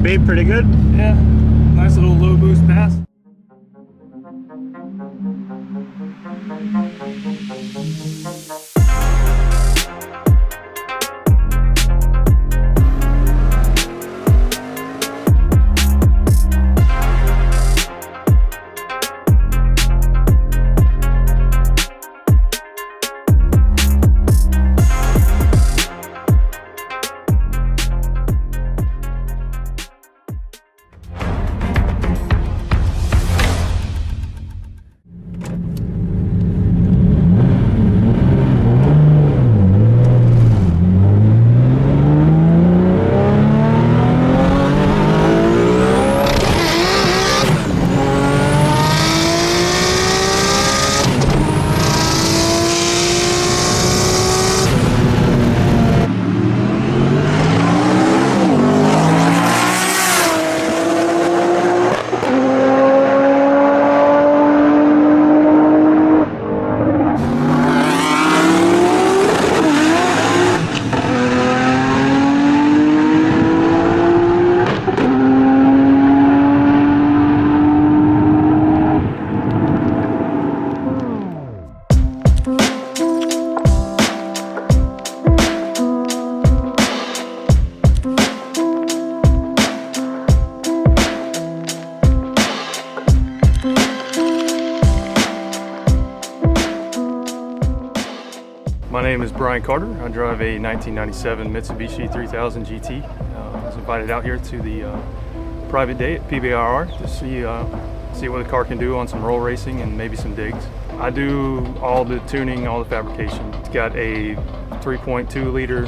be pretty good. Yeah, nice little low boost pass. My name is Brian Carter. I drive a 1997 Mitsubishi 3000 GT. I was invited out here to the private day at PBIR to see what the car can do on some roll racing and maybe some digs. I do all the tuning, all the fabrication. It's got a 3.2 liter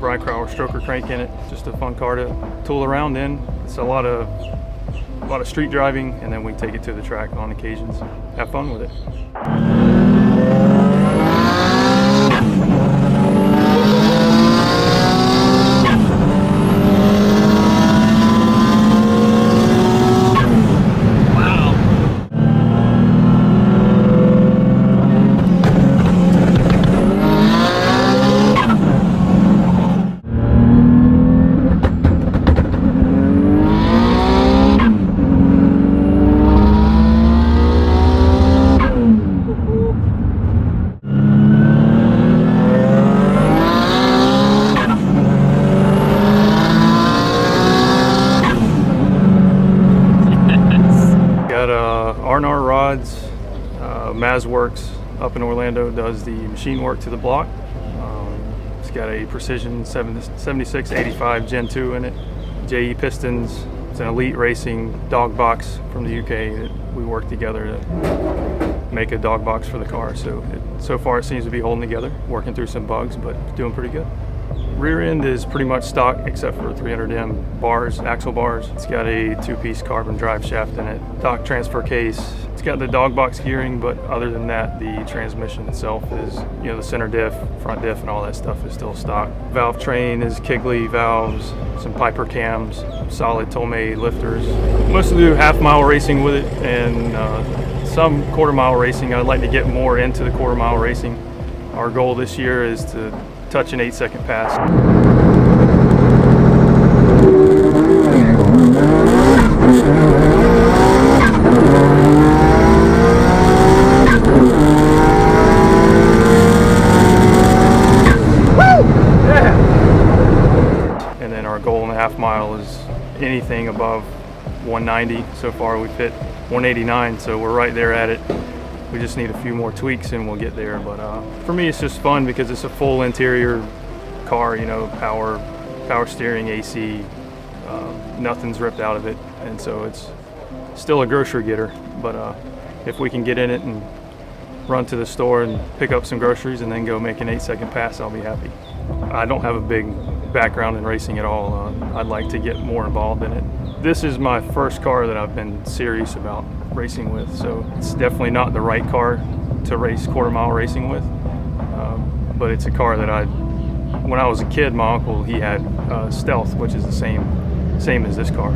Brian Crowler stroker crank in it. Just a fun car to tool around in. It's a lot of street driving, and then we take it to the track on occasions. Have fun with it. R&R rods, Mazworks up in Orlando does the machine work to the block. It's got a Precision 7685 Gen 2 in it. JE pistons. It's an Elite Racing dog box from the UK that we worked together to make a dog box for the car. So far it seems to be holding together, working through some bugs, but doing pretty good. Rear end is pretty much stock except for 300M bars, axle bars. It's got a two-piece carbon drive shaft in it, dock transfer case. It's got the dog box gearing, but other than that, the transmission itself is, the center diff, front diff, and all that stuff is still stock. Valve train is Kigley valves, some Piper cams, solid Tomei lifters. Mostly do half-mile racing with it and some quarter-mile racing. I'd like to get more into the quarter-mile racing. Our goal this year is to touch an 8-second pass. And then our goal in the half mile is anything above 190. So far we've hit 189, so we're right there at it. We just need a few more tweaks and we'll get there. But for me, it's just fun because it's a full interior car, power steering, AC, nothing's ripped out of it. And so it's still a grocery getter. But if we can get in it and run to the store and pick up some groceries and then go make an 8-second pass, I'll be happy. I don't have a big background in racing at all. I'd like to get more involved in it. This is my first car that I've been serious about racing with, so it's definitely not the right car to race quarter-mile racing with, but it's a car that when I was a kid, my uncle, he had Stealth, which is the same as this car.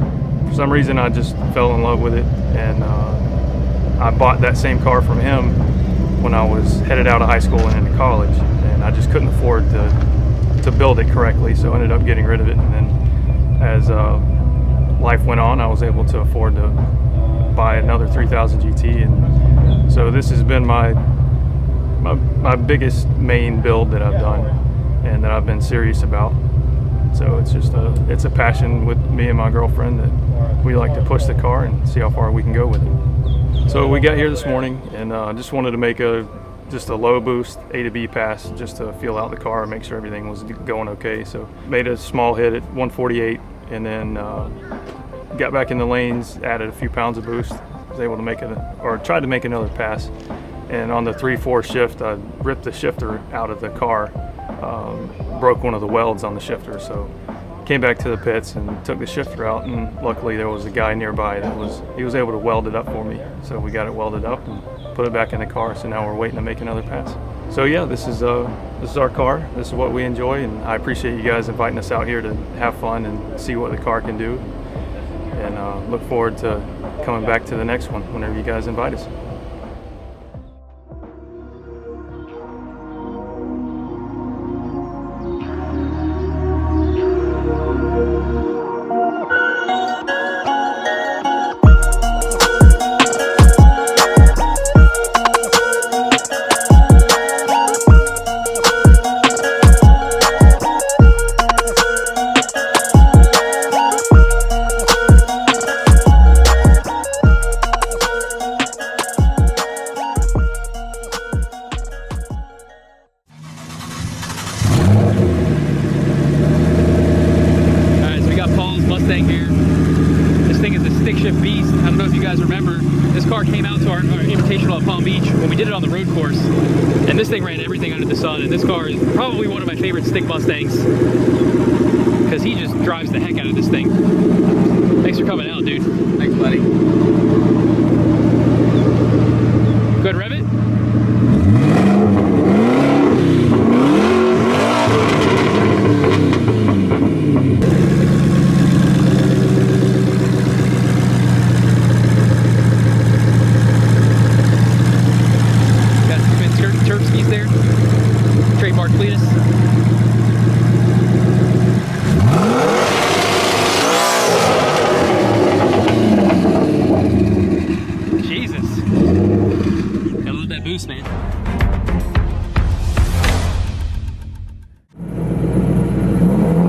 For some reason, I just fell in love with it, and I bought that same car from him when I was headed out of high school and into college, and I just couldn't afford to build it correctly, so I ended up getting rid of it. And then as life went on, I was able to afford to buy another 3000 GT, and so this has been my biggest main build that I've done and that I've been serious about. So it's just it's a passion with me and my girlfriend that we like to push the car and see how far we can go with it. So we got here this morning and just wanted to make just a low boost A to B pass just to feel out the car and make sure everything was going okay. So made a small hit at 148 and then got back in the lanes, added a few pounds of boost, was able to tried to make another pass. And on the 3/4 shift, I ripped the shifter out of the car, broke one of the welds on the shifter. So came back to the pits and took the shifter out, and luckily there was a guy nearby he was able to weld it up for me. So we got it welded up and put it back in the car. So now we're waiting to make another pass. So yeah, this is our car. This is what we enjoy, and I appreciate you guys inviting us out here to have fun and see what the car can do. And look forward to coming back to the next one whenever you guys invite us. Mustang here. This thing is a stick shift beast. I don't know if you guys remember, this car came out to our Invitational at Palm Beach when we did it on the road course, and this thing ran everything under the sun. And this car is probably one of my favorite stick Mustangs because he just drives the heck out of this thing. Thanks for coming out, dude. Thanks, buddy. Go ahead, rev it. There, trademark Cletus. Jesus, I love that boost, man.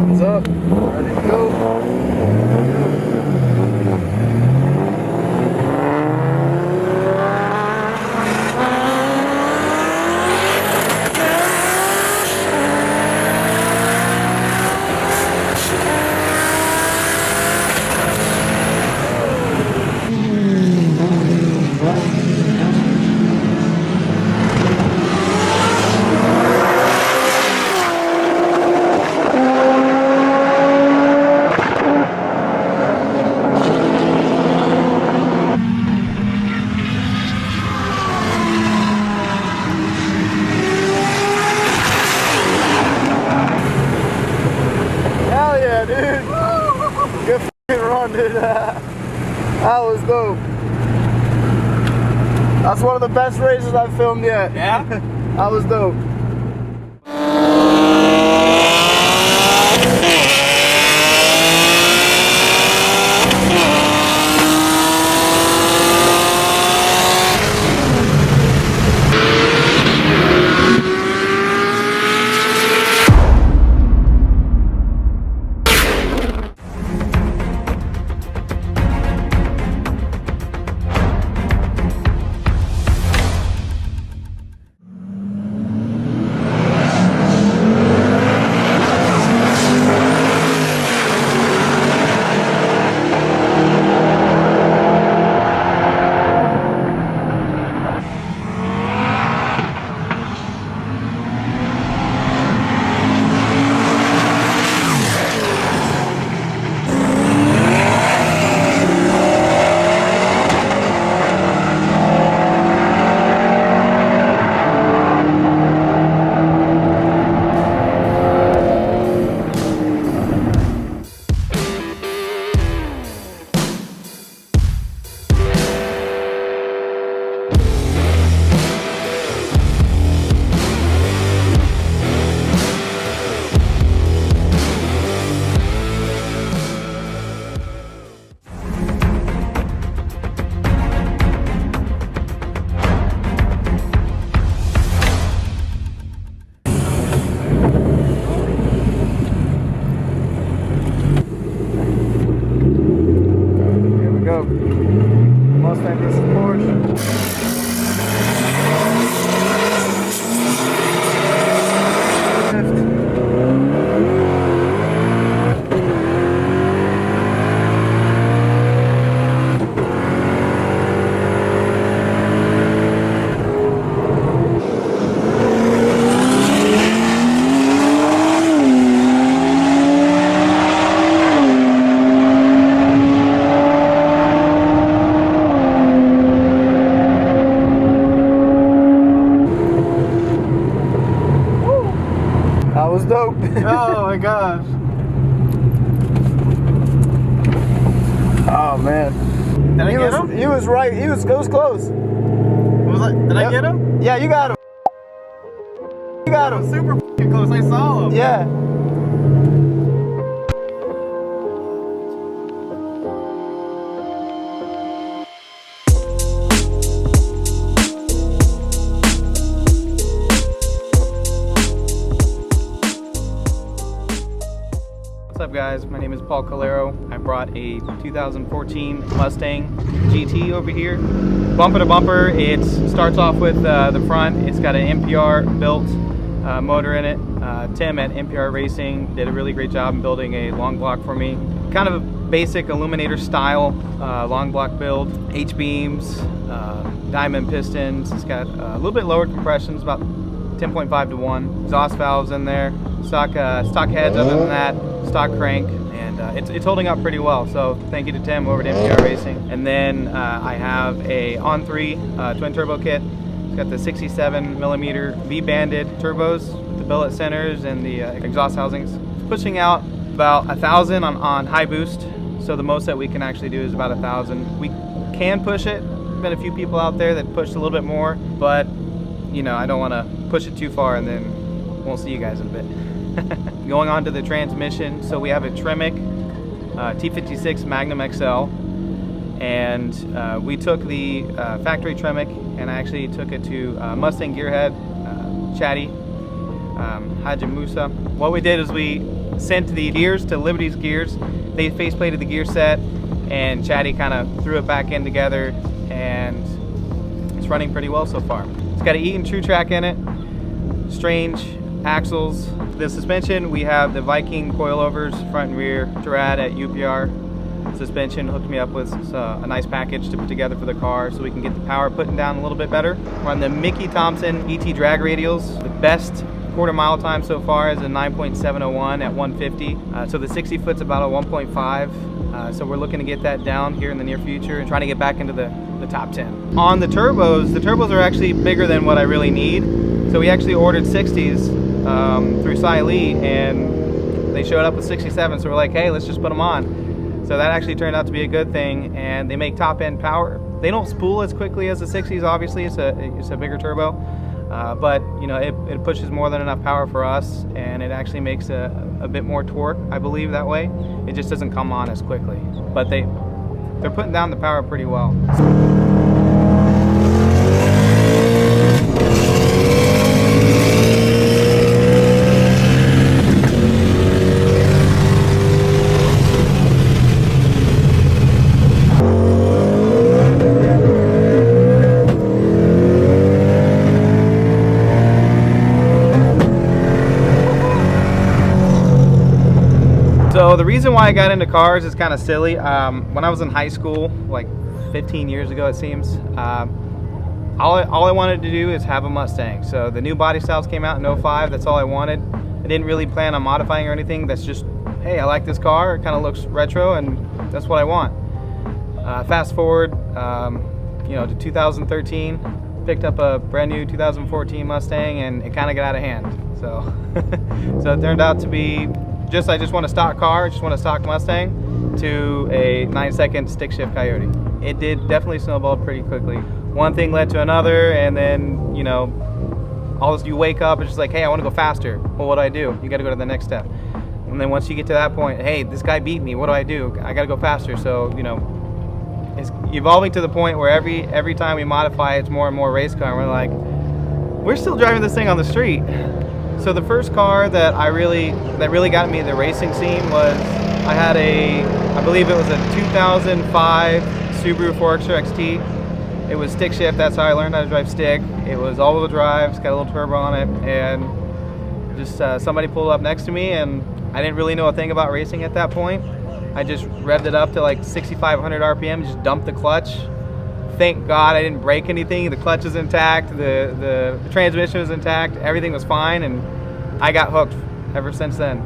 What's up? Ready to go? Good f***ing run, dude. That was dope. That's one of the best races I've filmed yet. Yeah? That was dope. Oh my gosh. Oh man. Did I get him? He was right. It was close. Did I get him? Yeah, you got him. You got him. Super f***ing close. I saw him. Yeah. What's up guys, my name is Paul Calero. I brought a 2014 Mustang GT over here. Bumper to bumper, it starts off with the front. It's got an MPR built motor in it. Tim at MPR Racing did a really great job in building a long block for me. Kind of a basic Illuminator style long block build. H-beams, diamond pistons. It's got a little bit lower compressions, about 10.5 to 1. Exhaust valves in there. Stock heads other than that. Stock crank, and it's holding up pretty well, so thank you to Tim over at MPR Racing. And then I have a On3 twin turbo kit. It's got the 67mm V-banded turbos with the billet centers and the exhaust housings. It's pushing out about 1,000 on high boost, so the most that we can actually do is about 1,000. We can push it. There's been a few people out there that pushed a little bit more, but you know, I don't want to push it too far and then won't see you guys in a bit. Going on to the transmission, so we have a Tremec T56 Magnum XL, and we took the factory Tremec and I actually took it to Mustang gearhead, Chatty, Hajimusa. What we did is we sent the gears to Liberty's gears. They faceplated the gear set, and Chatty kind of threw it back in together, and it's running pretty well so far. It's got an Eaton True Track in it, Strange axles. The suspension, we have the Viking coilovers, front and rear, Durad at UPR. Suspension hooked me up with a nice package to put together for the car so we can get the power putting down a little bit better. We're on the Mickey Thompson ET drag radials. The best quarter mile time so far is a 9.701 at 150. So the 60 foot's about a 1.5. So we're looking to get that down here in the near future and trying to get back into the top 10. On the turbos are actually bigger than what I really need. So we actually ordered 60s through Cy Lee, and they showed up with 67, so we're like, hey, let's just put them on. So that actually turned out to be a good thing, and they make top end power. They don't spool as quickly as the 60s, obviously. It's a bigger turbo, but you know, it pushes more than enough power for us, and it actually makes a bit more torque, I believe, that way. It just doesn't come on as quickly, but they're putting down the power pretty well. So the reason why I got into cars is kind of silly. When I was in high school, like 15 years ago it seems, all I wanted to do is have a Mustang. So the new body styles came out in 05, that's all I wanted. I didn't really plan on modifying or anything. That's just, hey, I like this car, it kind of looks retro, and that's what I want. Fast forward, you know, to 2013, picked up a brand new 2014 Mustang, and it kind of got out of hand. So, so it turned out to be I just want a stock car, just want a stock Mustang, to a 9-second stick shift Coyote. It did definitely snowball pretty quickly. One thing led to another, and then, you know, all this, you wake up, it's just like, hey, I want to go faster. Well, what do? You got to go to the next step. And then once you get to that point, hey, this guy beat me, what do? I got to go faster. So, you know, it's evolving to the point where every time we modify, it's more and more race car. And we're like, we're still driving this thing on the street. So the first car that really got me in the racing scene was, I had I believe it was a 2005 Subaru 4Xtra XT. It was stick shift, that's how I learned how to drive stick. It was all-wheel drive, it's got a little turbo on it, and just somebody pulled up next to me, and I didn't really know a thing about racing at that point. I just revved it up to like 6,500 RPM, just dumped the clutch. Thank God I didn't break anything. The clutch is intact, the transmission was intact, everything was fine, and I got hooked ever since then.